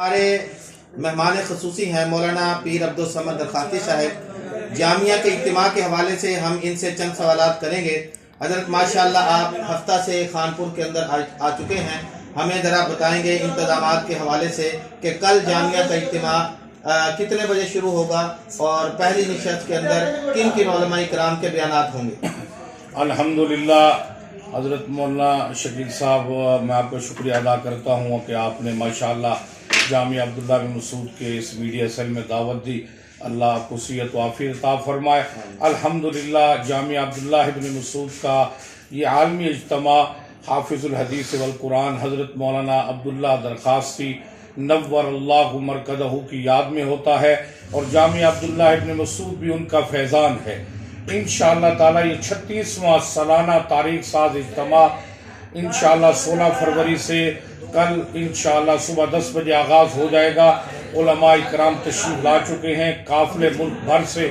ہمارے مہمان خصوصی ہیں مولانا پیر عبدالصمد درخاستی صاحب۔ جامعہ کے اجتماع کے حوالے سے ہم ان سے چند سوالات کریں گے۔ حضرت ماشاءاللہ آپ ہفتہ سے خانپور کے اندر آ چکے ہیں، ہمیں ذرا بتائیں گے انتظامات کے حوالے سے کہ کل جامعہ کا اجتماع کتنے بجے شروع ہوگا اور پہلی نشست کے اندر کن کن علماء کرام کے بیانات ہوں گے؟ الحمدللہ حضرت مولانا شکیل صاحب، میں آپ کا شکریہ ادا کرتا ہوں کہ آپ نے ماشاءاللہ جامعہ عبداللہ بن مسعود کے اس میڈیا سیل میں دعوت دی۔ اللہ آپ کو صحت و عافیت عطا فرمائے۔ الحمدللہ جامعہ عبداللہ بن مسعود کا یہ عالمی اجتماع حافظ الحدیث والقرآن حضرت مولانا عبداللہ درخاستی نور اللہ مرکزہ کی یاد میں ہوتا ہے، اور جامعہ عبداللہ ابن مسعود بھی ان کا فیضان ہے۔ انشاءاللہ تعالی یہ 36واں سالانہ تاریخ ساز اجتماع انشاءاللہ 16 فروری سے کل انشاءاللہ صبح 10 بجے آغاز ہو جائے گا۔ علماء کرام تشریف لا چکے ہیں، قافلے ملک بھر سے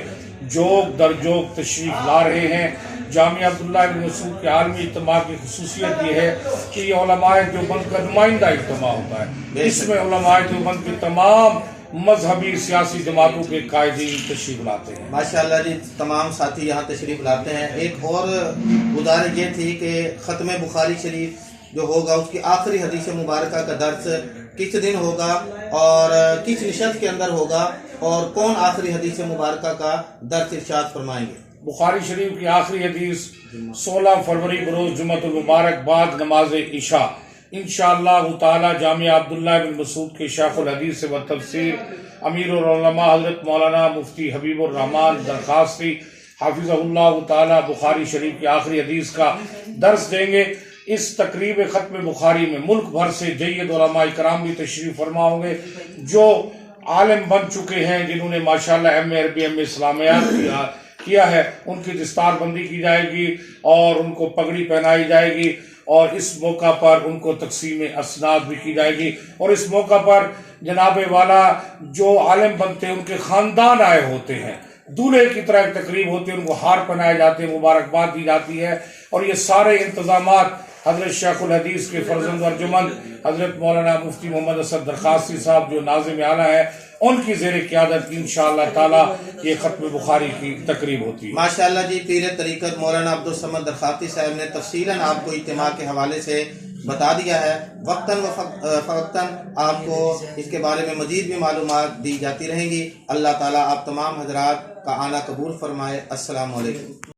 جوگ در جوگ تشریف لا رہے ہیں۔ جامعہ عبداللہ ابن مسعود کے عالمی اجتماع کی خصوصیت یہ ہے کہ یہ علماء دیوبند کا نمائندہ اجتماع ہوتا ہے۔ اس میں علماء دیوبند کی تمام مذہبی سیاسی جماعتوں کے قائدین تشریف لاتے ہیں۔ ماشاءاللہ جی، تمام ساتھی یہاں تشریف لاتے ہیں۔ ایک اور گزارش یہ تھی کہ ختم بخاری شریف جو ہوگا اس کی آخری حدیث مبارکہ کا درس کس دن ہوگا اور کس نشست کے اندر ہوگا، اور کون آخری حدیث مبارکہ کا درس ارشاد فرمائیں گے؟ بخاری شریف کی آخری حدیث 16 فروری بروز جمعۃ المبارک بعد نماز عشاء انشاءاللہ تعالی جامعہ عبداللہ بن مسعود کے شیخ الحدیث و تفسیر امیر العلماء حضرت مولانا مفتی حبیب الرحمان درخاستی حافظہ اللہ تعالی بخاری شریف کی آخری حدیث کا درس دیں گے۔ اس تقریب ختم بخاری میں ملک بھر سے جید علماء کرام بھی تشریف فرما ہوں گے، جو عالم بن چکے ہیں، جنہوں نے ماشاءاللہ ایم اے عربی ایم اے اسلامیات کیا ہے، ان کی دستار بندی کی جائے گی اور ان کو پگڑی پہنائی جائے گی، اور اس موقع پر ان کو تقسیم اسناد بھی کی جائے گی، اور اس موقع پر جناب والا جو عالم بنتے ہیں ان کے خاندان آئے ہوتے ہیں، دولہے کی طرح ایک تقریب ہوتی ہے، ان کو ہار پہنائے جاتے ہیں، مبارکباد دی جاتی ہے، اور یہ سارے انتظامات حضرت شیخ الحدیث کے فرزند ارجمند حضرت مولانا مفتی محمد اسد درخاستی صاحب جو ناظم اعلیٰ ہیں، ان کی زیر قیادت انشاءاللہ تعالی یہ ختم بخاری کی تقریب ہوتی ہے۔ ماشاءاللہ جی، پیر طریقت مولانا عبدالصمد درخاستی صاحب نے تفصیلاً آپ کو اجتماع کے حوالے سے بتا دیا ہے۔ وقتاً و فوقتاً آپ کو اس کے بارے میں مزید بھی معلومات دی جاتی رہیں گی۔ اللہ تعالیٰ آپ تمام حضرات کا آنا قبول فرمائے۔ السلام علیکم۔